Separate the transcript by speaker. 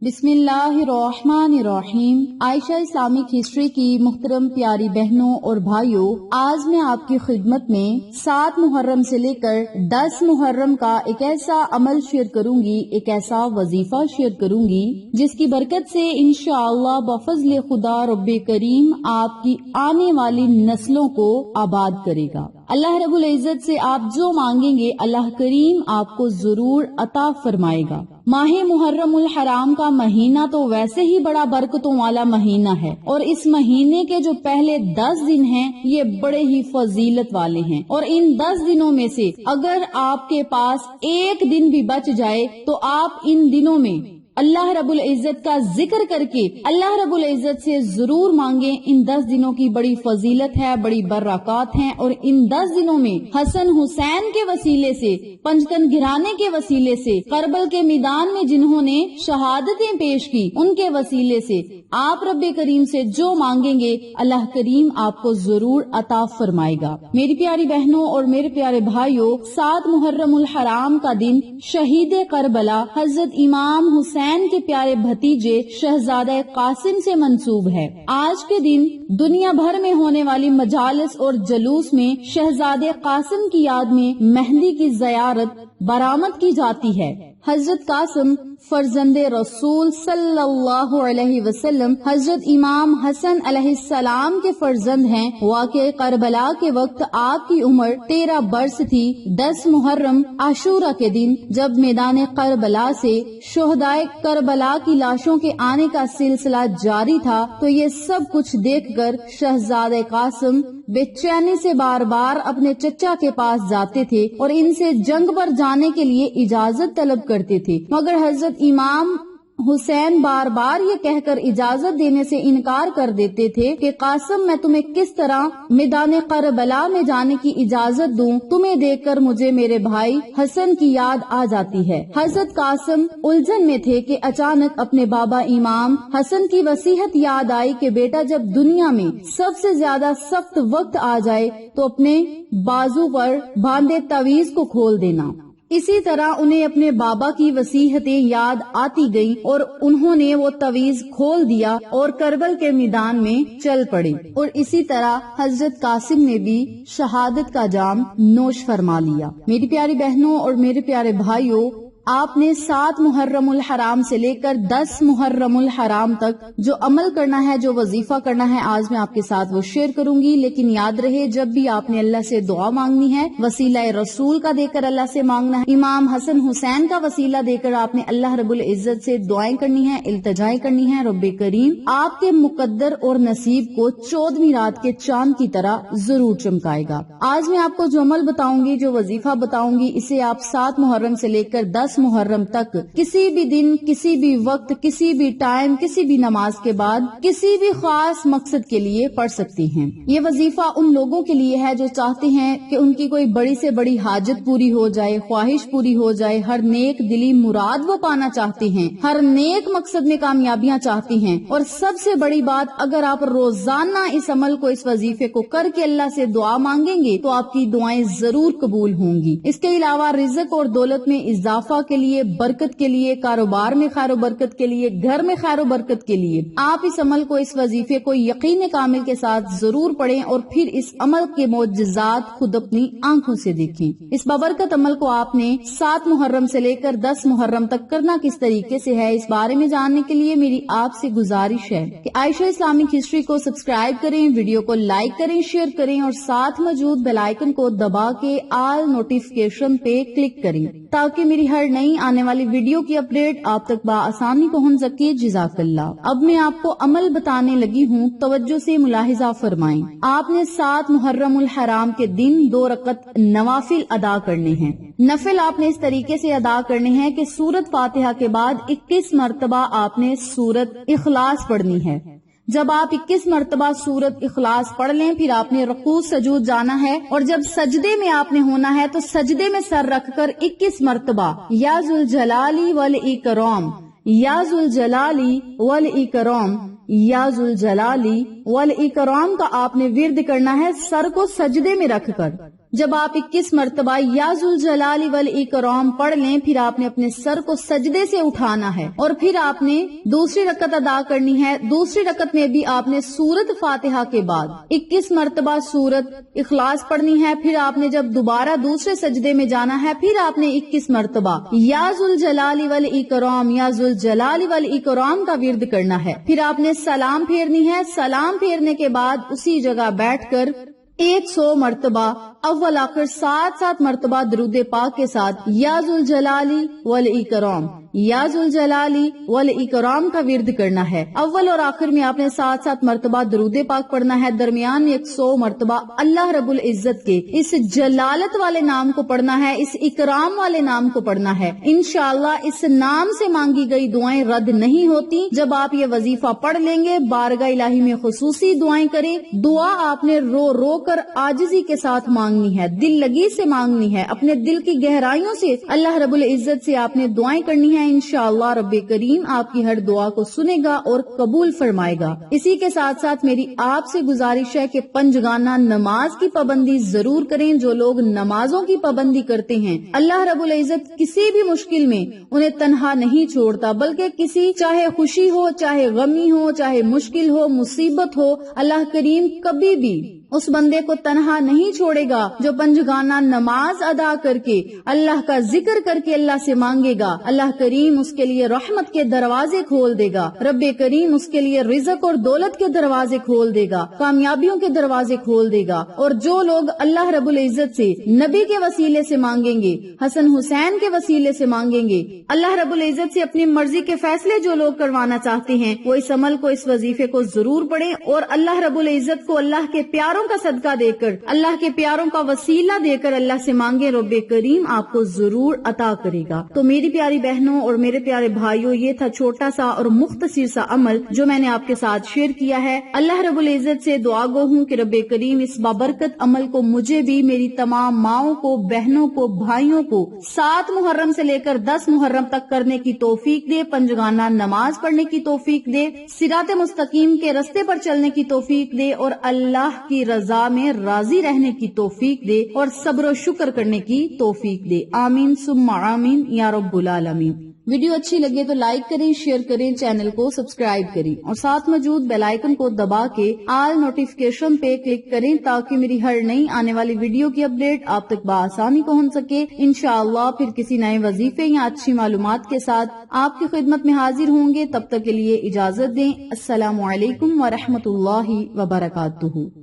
Speaker 1: بسم اللہ الرحمن الرحیم۔ عائشہ اسلامک ہسٹری کی محترم پیاری بہنوں اور بھائیوں، آج میں آپ کی خدمت میں 7 محرم سے لے کر 10 محرم کا ایک ایسا عمل شیئر کروں گی، ایک ایسا وظیفہ شیئر کروں گی جس کی برکت سے انشاءاللہ بفضل خدا رب کریم آپ کی آنے والی نسلوں کو آباد کرے گا۔ اللہ رب العزت سے آپ جو مانگیں گے اللہ کریم آپ کو ضرور عطا فرمائے گا۔ ماہ محرم الحرام کا مہینہ تو ویسے ہی بڑا برکتوں والا مہینہ ہے، اور اس مہینے کے جو پہلے 10 دن ہیں یہ بڑے ہی فضیلت والے ہیں، اور ان 10 دنوں میں سے اگر آپ کے پاس ایک دن بھی بچ جائے تو آپ ان دنوں میں اللہ رب العزت کا ذکر کر کے اللہ رب العزت سے ضرور مانگیں۔ ان 10 دنوں کی بڑی فضیلت ہے، بڑی برکات ہیں، اور ان 10 دنوں میں حسن حسین کے وسیلے سے، پنجتن گرانے کے وسیلے سے، کربل کے میدان میں جنہوں نے شہادتیں پیش کی ان کے وسیلے سے آپ رب کریم سے جو مانگیں گے اللہ کریم آپ کو ضرور عطا فرمائے گا۔ میری پیاری بہنوں اور میرے پیارے بھائیوں، 7 محرم الحرام کا دن شہید کربلا حضرت امام حسین کے پیارے بھتیجے شہزادہ قاسم سے منسوب ہے۔ آج کے دن دنیا بھر میں ہونے والی مجالس اور جلوس میں شہزادہ قاسم کی یاد میں مہندی کی زیارت برآمد کی جاتی ہے۔ حضرت قاسم فرزند رسول صلی اللہ علیہ وسلم حضرت امام حسن علیہ السلام کے فرزند ہیں۔ واقع کربلا کے وقت آپ کی عمر 13 برس تھی۔ 10 محرم عاشورہ کے دن جب میدان کربلا سے شہدائے کربلا کی لاشوں کے آنے کا سلسلہ جاری تھا تو یہ سب کچھ دیکھ کر شہزادہ قاسم بے چینی سے بار بار اپنے چچا کے پاس جاتے تھے اور ان سے جنگ پر جانے کے لیے اجازت طلب کرتے تھے، مگر حضرت امام حسین بار بار یہ کہہ کر اجازت دینے سے انکار کر دیتے تھے کہ قاسم میں تمہیں کس طرح میدان کربلا میں جانے کی اجازت دوں، تمہیں دیکھ کر مجھے میرے بھائی حسن کی یاد آ جاتی ہے۔ حضرت قاسم الجھن میں تھے کہ اچانک اپنے بابا امام حسن کی وصیحت یاد آئی کہ بیٹا جب دنیا میں سب سے زیادہ سخت وقت آ جائے تو اپنے بازو پر باندھے تعویذ کو کھول دینا۔ اسی طرح انہیں اپنے بابا کی وصیحتیں یاد آتی گئیں اور انہوں نے وہ تعویذ کھول دیا اور کربل کے میدان میں چل پڑے، اور اسی طرح حضرت قاسم نے بھی شہادت کا جام نوش فرما لیا۔ میری پیاری بہنوں اور میرے پیارے بھائیوں، آپ نے 7 محرم الحرام سے لے کر 10 محرم الحرام تک جو عمل کرنا ہے، جو وظیفہ کرنا ہے، آج میں آپ کے ساتھ وہ شیئر کروں گی۔ لیکن یاد رہے جب بھی آپ نے اللہ سے دعا مانگنی ہے وسیلہ رسول کا دے کر اللہ سے مانگنا ہے، امام حسن حسین کا وسیلہ دے کر آپ نے اللہ رب العزت سے دعائیں کرنی ہے، التجائیں کرنی ہے۔ رب کریم آپ کے مقدر اور نصیب کو 14ویں رات کے چاند کی طرح ضرور چمکائے گا۔ آج میں آپ کو جو عمل بتاؤں گی، جو وظیفہ بتاؤں گی، اسے آپ 7 محرم سے لے کر 10 محرم تک کسی بھی دن، کسی بھی وقت، کسی بھی ٹائم، کسی بھی نماز کے بعد کسی بھی خاص مقصد کے لیے پڑھ سکتی ہیں۔ یہ وظیفہ ان لوگوں کے لیے ہے جو چاہتے ہیں کہ ان کی کوئی بڑی سے بڑی حاجت پوری ہو جائے، خواہش پوری ہو جائے، ہر نیک دلی مراد وہ پانا چاہتے ہیں، ہر نیک مقصد میں کامیابیاں چاہتے ہیں، اور سب سے بڑی بات اگر آپ روزانہ اس عمل کو، اس وظیفے کو کر کے اللہ سے دعا مانگیں گے تو آپ کی دعائیں ضرور قبول ہوں گی۔ اس کے علاوہ رزق اور دولت میں اضافہ کے لیے، برکت کے لیے، کاروبار میں خیر و برکت کے لیے، گھر میں خیر و برکت کے لیے آپ اس عمل کو، اس وظیفے کو یقین کامل کے ساتھ ضرور پڑھیں اور پھر اس عمل کے معجزات خود اپنی آنکھوں سے دیکھیں۔ اس بابرکت عمل کو آپ نے 7 محرم سے لے کر 10 محرم تک کرنا کس طریقے سے ہے، اس بارے میں جاننے کے لیے میری آپ سے گزارش ہے کہ عائشہ اسلامک ہسٹری کو سبسکرائب کریں، ویڈیو کو لائک کریں، شیئر کریں اور ساتھ موجود بیل آئیکن کو دبا کے آل نوٹیفیکیشن پہ کلک کریں تاکہ میری ہر نئی آنے والی ویڈیو کی اپڈیٹ آپ تک بآسانی پہنچ سکے۔ جزاک اللہ۔ اب میں آپ کو عمل بتانے لگی ہوں، توجہ سے ملاحظہ فرمائیں۔ آپ نے 7 محرم الحرام کے دن 2 رکعت نوافل ادا کرنے ہیں۔ نفل آپ نے اس طریقے سے ادا کرنے ہیں کہ سورت فاتحہ کے بعد 21 مرتبہ آپ نے سورت اخلاص پڑھنی ہے۔ جب آپ 21 مرتبہ سورت اخلاص پڑھ لیں پھر آپ نے رکوع سجود جانا ہے، اور جب سجدے میں آپ نے ہونا ہے تو سجدے میں سر رکھ کر 21 مرتبہ یا ذوالجلالی والاکرام، یا ذوالجلالی والاکرام، یا ذوالجلالی والاکرام کا آپ نے ورد کرنا ہے سر کو سجدے میں رکھ کر۔ جب آپ 21 مرتبہ یا ذوالجلال والاکرام پڑھ لیں پھر آپ نے اپنے سر کو سجدے سے اٹھانا ہے اور پھر آپ نے دوسری رکعت ادا کرنی ہے. دوسری رکعت میں بھی آپ نے سورت فاتحہ کے بعد 21 مرتبہ سورت اخلاص پڑھنی ہے. پھر آپ نے جب دوبارہ دوسرے سجدے میں جانا ہے پھر آپ نے 21 مرتبہ یا ذوالجلال والاکرام یا ذوالجلال والاکرام کا ورد کرنا ہے. پھر آپ نے سلام پھیرنی ہے. سلام پھیرنے کے بعد اسی جگہ بیٹھ کر 100 مرتبہ اول آخر 7 مرتبہ درود پاک کے ساتھ یا ذوالجلالی والاکرام یا ذوالجلالی والاکرام کا ورد کرنا ہے. اول اور آخر میں آپ نے 7 مرتبہ درود پاک پڑھنا ہے. درمیان میں 100 مرتبہ اللہ رب العزت کے اس جلالت والے نام کو پڑھنا ہے, اس اکرام والے نام کو پڑھنا ہے. انشاءاللہ اس نام سے مانگی گئی دعائیں رد نہیں ہوتی. جب آپ یہ وظیفہ پڑھ لیں گے بارگاہ الہی میں خصوصی دعائیں کریں. دعا آپ نے رو رو کر عاجزی کے ساتھ مانگنی ہے, دل لگی سے مانگنی ہے, اپنے دل کی گہرائیوں سے اللہ رب العزت سے آپ نے دعائیں کرنی ہے. انشاءاللہ رب کریم آپ کی ہر دعا کو سنے گا اور قبول فرمائے گا. اسی کے ساتھ ساتھ میری آپ سے گزارش ہے کہ پنجگانہ نماز کی پابندی ضرور کریں. جو لوگ نمازوں کی پابندی کرتے ہیں اللہ رب العزت کسی بھی مشکل میں انہیں تنہا نہیں چھوڑتا, بلکہ کسی چاہے خوشی ہو, چاہے غمی ہو, چاہے مشکل ہو, مصیبت ہو, اللہ کریم کبھی بھی اس بندے کو تنہا نہیں چھوڑے گا جو پنجگانہ نماز ادا کر کے اللہ کا ذکر کر کے اللہ سے مانگے گا. اللہ کریم اس کے لیے رحمت کے دروازے کھول دے گا. رب کریم اس کے لیے رزق اور دولت کے دروازے کھول دے گا, کامیابیوں کے دروازے کھول دے گا. اور جو لوگ اللہ رب العزت سے نبی کے وسیلے سے مانگیں گے, حسن حسین کے وسیلے سے مانگیں گے, اللہ رب العزت سے اپنی مرضی کے فیصلے جو لوگ کروانا چاہتے ہیں وہ اس عمل کو, اس وظیفے کو ضرور پڑھیں اور اللہ رب العزت کو اللہ کے پیاروں کا صدقہ دے کر, اللہ کے پیاروں کا وسیلہ دے کر اللہ سے مانگے. رب کریم آپ کو ضرور عطا کرے گا. تو میری پیاری بہنوں اور میرے پیارے بھائیوں, یہ تھا چھوٹا سا اور مختصر سا عمل جو میں نے آپ کے ساتھ شیئر کیا ہے. اللہ رب العزت سے دعا گو ہوں کہ رب کریم اس بابرکت عمل کو مجھے بھی, میری تمام ماؤں کو, بہنوں کو, بھائیوں کو 7 محرم سے لے کر 10 محرم تک کرنے کی توفیق دے, پنجگانہ نماز پڑھنے کی توفیق دے, صراط مستقیم کے رستے پر چلنے کی توفیق دے اور اللہ کی رضا میں راضی رہنے کی توفیق دے اور صبر و شکر کرنے کی توفیق دے. آمین ثم آمین یا رب العالمین. ویڈیو اچھی لگے تو لائک کریں, شیئر کریں, چینل کو سبسکرائب کریں اور ساتھ موجود بیل آئیکن کو دبا کے آل نوٹیفیکیشن پہ کلک کریں تاکہ میری ہر نئی آنے والی ویڈیو کی اپڈیٹ آپ تک بآسانی پہنچ سکے. انشاءاللہ پھر کسی نئے وظیفے یا اچھی معلومات کے ساتھ آپ کی خدمت میں حاضر ہوں گے. تب تک کے لیے اجازت دیں. السلام علیکم ورحمۃ اللہ وبرکاتہ.